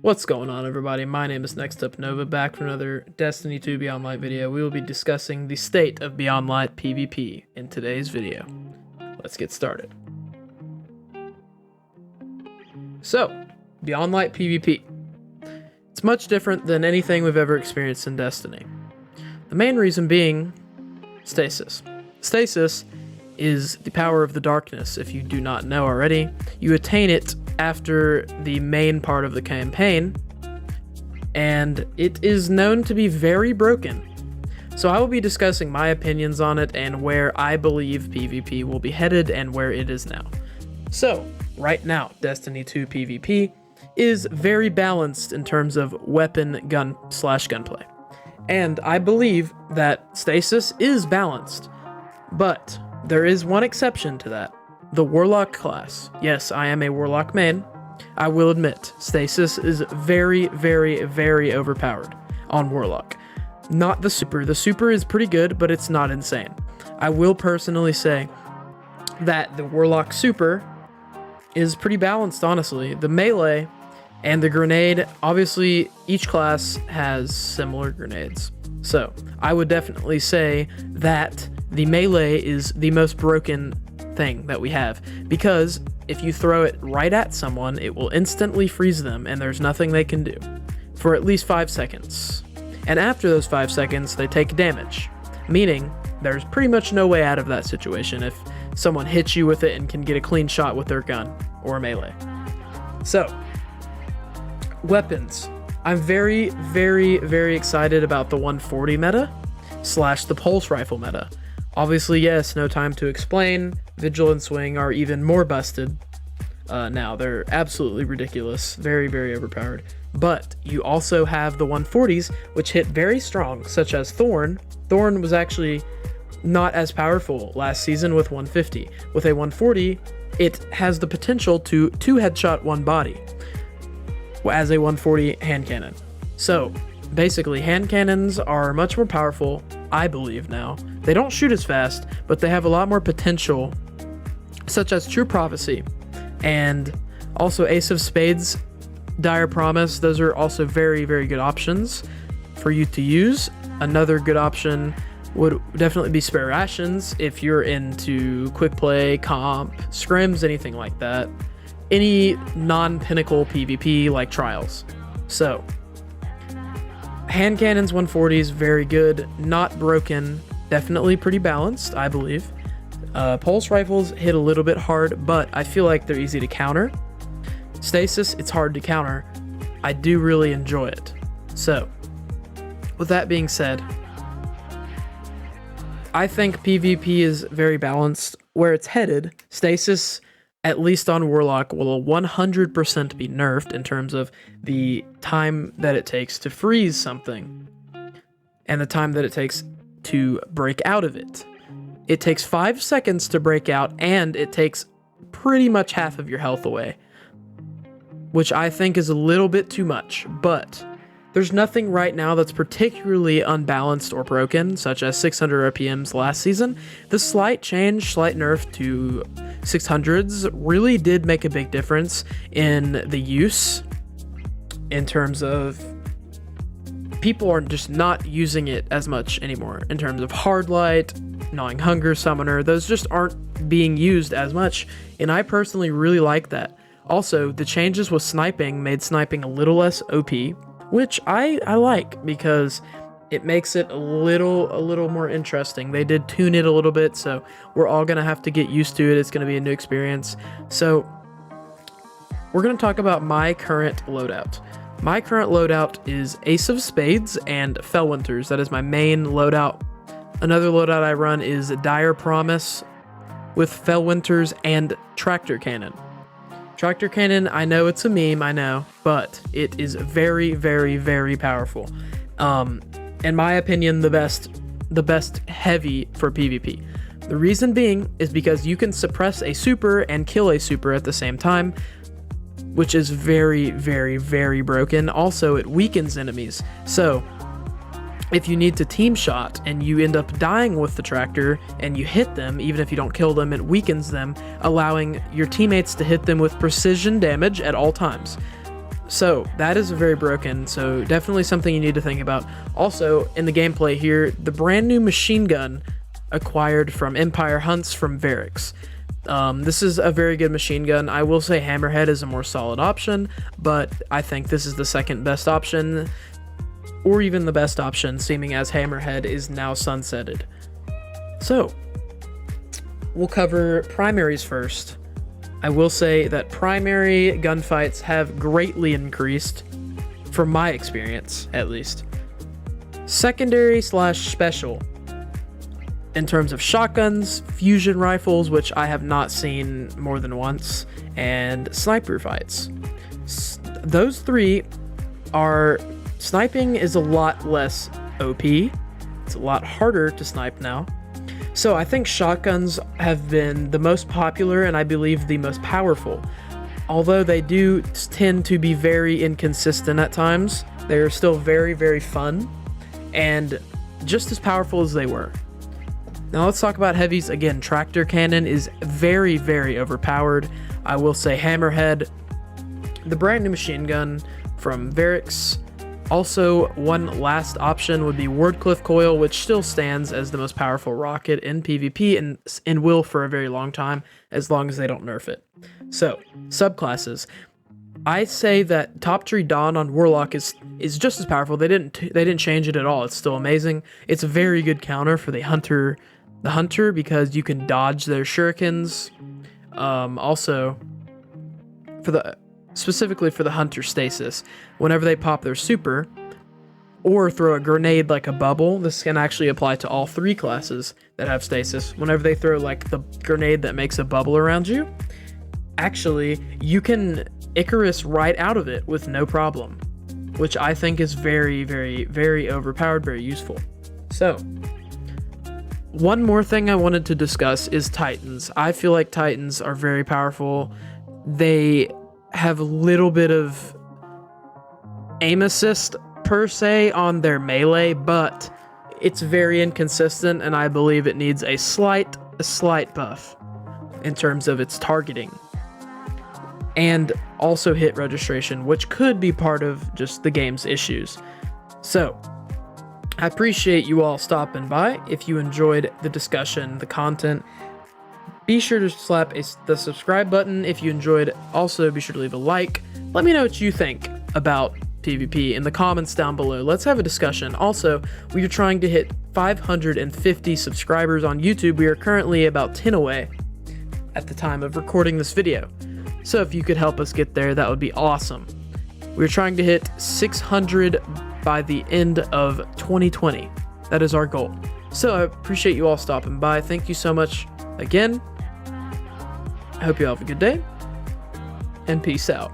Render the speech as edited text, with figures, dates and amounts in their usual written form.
What's going on, everybody? My name is Next Up Nova, back for another Destiny 2 Beyond Light video. We will be discussing the state of Beyond Light PvP in today's video. Let's get started. So, Beyond Light PvP. It's much different than anything we've ever experienced in Destiny. The main reason being stasis. Stasis is the power of the darkness. If you do not know already, you attain it after the main part of the campaign, and it is known to be very broken. So I will be discussing my opinions on it and where I believe PvP will be headed and where it is now. So, right now, Destiny 2 PvP is very balanced in terms of weapon, gunplay. And I believe that stasis is balanced, but there is one exception to that. The Warlock class. Yes, I am a Warlock main. I will admit, stasis is very, very, very overpowered on Warlock. Not the super. The super is pretty good, but it's not insane. I will personally say that the Warlock super is pretty balanced, honestly. The melee and the grenade, obviously each class has similar grenades. So I would definitely say that the melee is the most broken thing that we have, because if you throw it right at someone, it will instantly freeze them and there's nothing they can do for at least 5 seconds. And after those 5 seconds, they take damage, meaning there's pretty much no way out of that situation if someone hits you with it and can get a clean shot with their gun or melee. So, weapons. I'm very, very, very excited about the 140 meta / the pulse rifle meta. Obviously, yes, no time to explain. Vigil and Swing are even more busted now. They're absolutely ridiculous. Very, very overpowered. But you also have the 140s, which hit very strong, such as Thorn. Thorn was actually not as powerful last season with 150. With a 140, it has the potential to 2-headshot one body as a 140 hand cannon. So, basically, hand cannons are much more powerful, I believe now. They don't shoot as fast, but they have a lot more potential, such as True Prophecy, and also Ace of Spades, Dire Promise. Those are also very, very good options for you to use. Another good option would definitely be Spare Rations if you're into quick play, comp, scrims, anything like that. Any non-pinnacle PvP like Trials. So, hand cannons 140s, very good, not broken, definitely pretty balanced, I believe. Pulse rifles hit a little bit hard, but I feel like they're easy to counter. Stasis, it's hard to counter. I do really enjoy it. So, with that being said, I think PvP is very balanced. Where it's headed, stasis, at least on Warlock, will 100% be nerfed in terms of the time that it takes to freeze something and the time that it takes to break out of it. It takes 5 seconds to break out, and it takes pretty much half of your health away, which I think is a little bit too much, but there's nothing right now that's particularly unbalanced or broken, such as 600 RPMs last season. The slight nerf to 600s really did make a big difference in the use, in terms of people are just not using it as much anymore. In terms of Hard Light, Gnawing Hunger, Summoner, those just aren't being used as much, and I personally really like that. Also, the changes with sniping made sniping a little less OP, which I like, because it makes it a little more interesting. They did tune it a little bit, so we're all gonna have to get used to it. It's gonna be a new experience. So we're gonna talk about my current loadout. My current loadout is Ace of Spades and Fellwinters. That is my main loadout. Another loadout I run is Dire Promise with Fellwinters and Tractor Cannon. Tractor Cannon, I know it's a meme, I know, but it is very, very, very powerful. In my opinion, the best heavy for PvP. The reason being is because you can suppress a super and kill a super at the same time, which is very, very, very broken. Also, it weakens enemies. So, if you need to team shot and you end up dying with the tractor and you hit them, even if you don't kill them, it weakens them, allowing your teammates to hit them with precision damage at all times. So that is very broken, so definitely something you need to think about. Also, in the gameplay here, the brand new machine gun acquired from Empire hunts from Varix. This is a very good machine gun. I will say Hammerhead is a more solid option, but I think this is the second best option, or even the best option, seeming as Hammerhead is now sunsetted. So, we'll cover primaries first. I will say that primary gunfights have greatly increased, from my experience, at least. Secondary / special. In terms of shotguns, fusion rifles, which I have not seen more than once, and sniper fights. Those three are... Sniping is a lot less OP. It's a lot harder to snipe now. So I think shotguns have been the most popular and I believe the most powerful. Although they do tend to be very inconsistent at times, they are still very, very fun and just as powerful as they were. Now let's talk about heavies. Again, tractor cannon is very, very overpowered. I will say Hammerhead, the brand new machine gun from Varix. Also, one last option would be Wardcliff Coil, which still stands as the most powerful rocket in PvP and will for a very long time, as long as they don't nerf it. So, subclasses. I say that Top Tree Dawn on Warlock is just as powerful. They didn't change it at all. It's still amazing. It's a very good counter for the hunter because you can dodge their shurikens. Also, specifically for the hunter stasis, whenever they pop their super or throw a grenade like a bubble, this can actually apply to all three classes that have stasis. Whenever they throw like the grenade that makes a bubble around you, actually you can Icarus right out of it with no problem, which I think is very, very, very overpowered, very useful. So one more thing I wanted to discuss is Titans. I feel like Titans are very powerful. They have a little bit of aim assist per se on their melee, but it's very inconsistent and I believe it needs a slight buff in terms of its targeting and also hit registration, which could be part of just the game's issues. So I appreciate you all stopping by. If you enjoyed the discussion, the content, be sure to slap the subscribe button if you enjoyed. Also, be sure to leave a like. Let me know what you think about PvP in the comments down below. Let's have a discussion. Also, we are trying to hit 550 subscribers on YouTube. We are currently about 10 away at the time of recording this video. So if you could help us get there, that would be awesome. We're trying to hit 600 by the end of 2020. That is our goal. So I appreciate you all stopping by. Thank you so much again. I hope you all have a good day, and peace out.